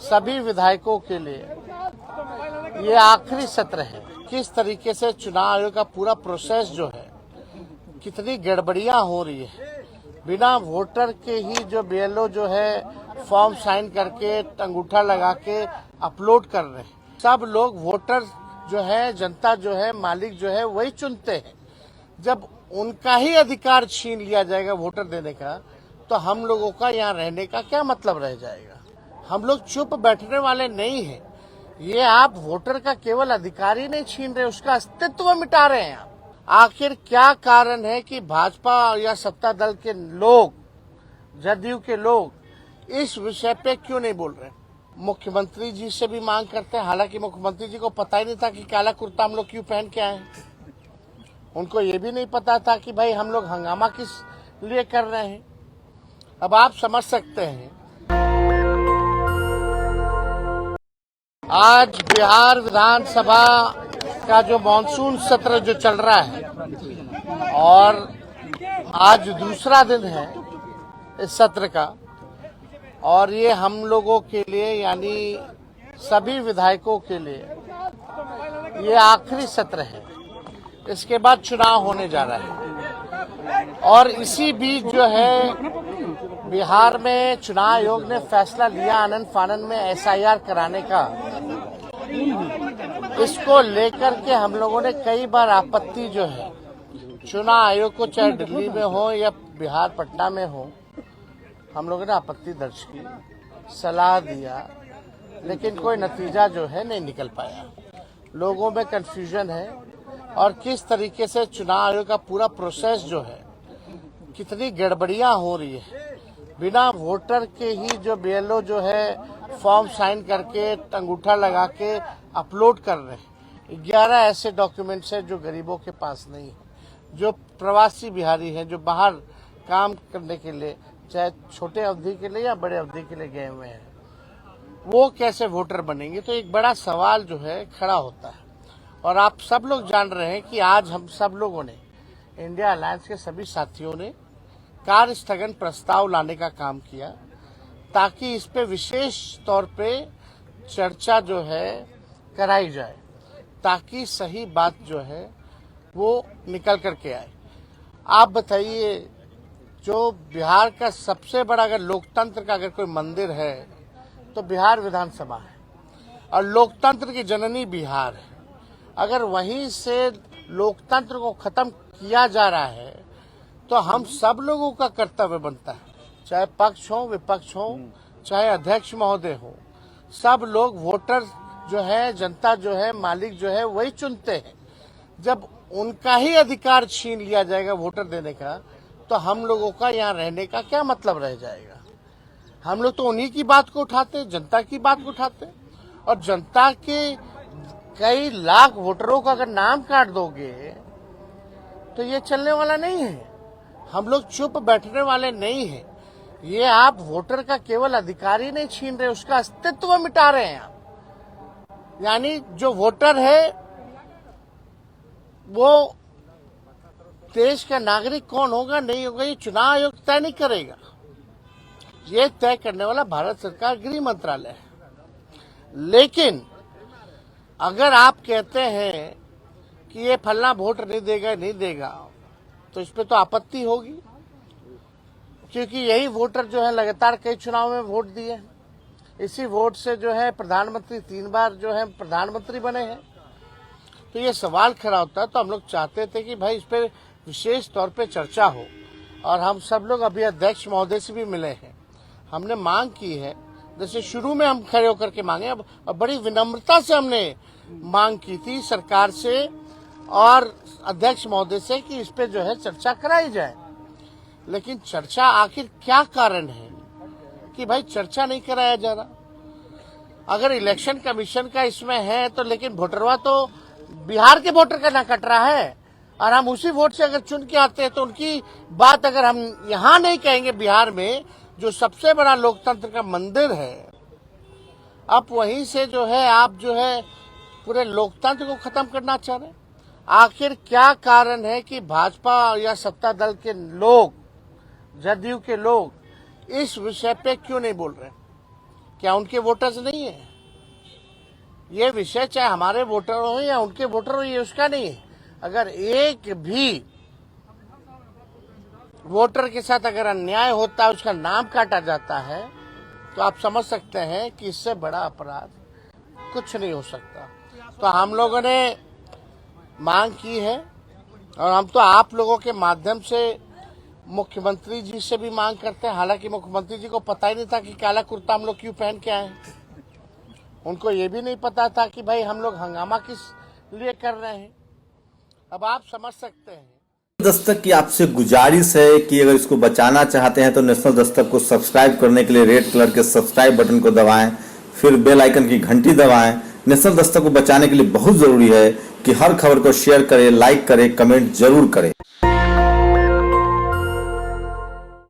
सभी विधायकों के लिए ये आखिरी सत्र है। किस तरीके से चुनाव आयोग का पूरा प्रोसेस जो है, कितनी गड़बड़ियां हो रही है। बिना वोटर के ही जो बीएलओ जो है फॉर्म साइन करके अंगूठा लगा के अपलोड कर रहे हैं। सब लोग वोटर जो है, जनता जो है, मालिक जो है वही चुनते हैं। जब उनका ही अधिकार छीन लिया जाएगा वोटर देने का, तो हम लोगों का यहाँ रहने का क्या मतलब रह जाएगा। हम लोग चुप बैठने वाले नहीं हैं। ये आप वोटर का केवल अधिकार ही नहीं छीन रहे, उसका अस्तित्व मिटा रहे हैं आप। आखिर क्या कारण है कि भाजपा या सत्ता दल के लोग, जदयू के लोग इस विषय पे क्यों नहीं बोल रहे। मुख्यमंत्री जी से भी मांग करते हैं, हालांकि मुख्यमंत्री जी को पता ही नहीं था कि काला कुर्ता हम लोग क्यों पहन के आए हैं। उनको ये भी नहीं पता था कि भाई हम लोग हंगामा किस लिए कर रहे हैं। अब आप समझ सकते हैं, आज बिहार विधानसभा का जो मानसून सत्र जो चल रहा है और आज दूसरा दिन है इस सत्र का, और ये हम लोगों के लिए यानी सभी विधायकों के लिए ये आखिरी सत्र है। इसके बाद चुनाव होने जा रहा है और इसी बीच जो है बिहार में चुनाव आयोग ने फैसला लिया आनन फानन में एसआईआर कराने का। इसको लेकर के हम लोगों ने कई बार आपत्ति जो है चुनाव आयोग को, चाहे दिल्ली में हो या बिहार पटना में हो, हम लोगों ने आपत्ति दर्ज की, सलाह दिया, लेकिन कोई नतीजा जो है नहीं निकल पाया। लोगों में कंफ्यूजन है और किस तरीके से चुनाव आयोग का पूरा प्रोसेस जो है, कितनी गड़बड़ियां हो रही है। बिना वोटर के ही जो बीएलओ जो है फॉर्म साइन करके अंगूठा लगा के अपलोड कर रहे हैं। 11 ऐसे डॉक्यूमेंट्स हैं जो गरीबों के पास नहीं है, जो प्रवासी बिहारी हैं, जो बाहर काम करने के लिए, चाहे छोटे अवधि के लिए या बड़े अवधि के लिए गए हुए हैं, वो कैसे वोटर बनेंगे। तो एक बड़ा सवाल जो है खड़ा होता है। और आप सब लोग जान रहे हैं कि आज हम सब लोगों ने, इंडिया अलायंस के सभी साथियों ने कार्य स्थगन प्रस्ताव लाने का काम किया, ताकि इस पे विशेष तौर पे चर्चा जो है कराई जाए, ताकि सही बात जो है वो निकल करके आए। आप बताइए, जो बिहार का सबसे बड़ा अगर लोकतंत्र का अगर कोई मंदिर है तो बिहार विधानसभा है, और लोकतंत्र की जननी बिहार है। अगर वहीं से लोकतंत्र को खत्म किया जा रहा है तो हम सब लोगों का कर्तव्य बनता है, चाहे पक्ष हो, विपक्ष हो, चाहे अध्यक्ष महोदय हो, सब लोग वोटर जो है, जनता जो है, मालिक जो है वही चुनते हैं। जब उनका ही अधिकार छीन लिया जाएगा वोटर देने का, तो हम लोगों का यहाँ रहने का क्या मतलब रह जाएगा। हम लोग तो उन्हीं की बात को उठाते, जनता की बात को उठाते, और जनता के कई लाख वोटरों का अगर नाम काट दोगे तो ये चलने वाला नहीं है। हम लोग चुप बैठने वाले नहीं हैं। ये आप वोटर का केवल अधिकार ही नहीं छीन रहे, उसका अस्तित्व मिटा रहे हैं आप। यानी जो वोटर है वो देश का नागरिक कौन होगा, नहीं होगा, ये चुनाव आयोग तय नहीं करेगा। ये तय करने वाला भारत सरकार गृह मंत्रालय है। लेकिन अगर आप कहते हैं कि ये फलना वोट नहीं देगा, तो इस पे तो आपत्ति होगी, क्योंकि यही वोटर जो है लगातार कई चुनाव में वोट दिए। इसी वोट से जो है प्रधानमंत्री 3 बार जो है प्रधानमंत्री बने हैं। तो ये सवाल खड़ा होता है। तो हम लोग चाहते थे कि भाई इस पे विशेष तौर पे चर्चा हो, और हम सब लोग अभी अध्यक्ष महोदय से भी मिले हैं। हमने मांग की है, जैसे शुरू में हम खड़े होकर के मांगे, अब बड़ी विनम्रता से हमने मांग की थी सरकार से और अध्यक्ष महोदय से कि इस पे जो है चर्चा कराई जाए। लेकिन चर्चा आखिर क्या कारण है कि भाई चर्चा नहीं कराया जा रहा। अगर इलेक्शन कमीशन का इसमें है तो, लेकिन वोटरवा तो बिहार के वोटर का ना कट रहा है, और हम उसी वोट से अगर चुन के आते हैं तो उनकी बात अगर हम यहाँ नहीं कहेंगे, बिहार में जो सबसे बड़ा लोकतंत्र का मंदिर है, अब वहीं से जो है आप जो है पूरे लोकतंत्र को खत्म करना चाह रहे हैं। आखिर क्या कारण है कि भाजपा या सत्ता दल के लोग, जदयू के लोग इस विषय पे क्यों नहीं बोल रहे। क्या उनके वोटर्स नहीं है? ये विषय चाहे हमारे वोटर हो या उनके वोटर हो, ये उसका नहीं है। अगर एक भी वोटर के साथ अगर अन्याय होता है, उसका नाम काटा जाता है, तो आप समझ सकते हैं कि इससे बड़ा अपराध कुछ नहीं हो सकता। तो हम लोगों ने मांग की है और हम तो आप लोगों के माध्यम से मुख्यमंत्री जी से भी मांग करते हैं। हालांकि मुख्यमंत्री जी को पता ही नहीं था कि काला कुर्ता हम लोग क्यों पहन के आए। उनको ये भी नहीं पता था कि भाई हम लोग हंगामा किस लिए कर रहे हैं। अब आप समझ सकते हैं। दस्तक की आपसे गुजारिश है कि अगर इसको बचाना चाहते हैं तो नेशनल दस्तक को सब्सक्राइब करने के लिए रेड कलर के सब्सक्राइब बटन को दबाएं, फिर बेल आइकन की घंटी दबाएं। नेशनल दस्तक को बचाने के लिए बहुत जरूरी है कि हर खबर को शेयर करें, लाइक करें, कमेंट जरूर करें।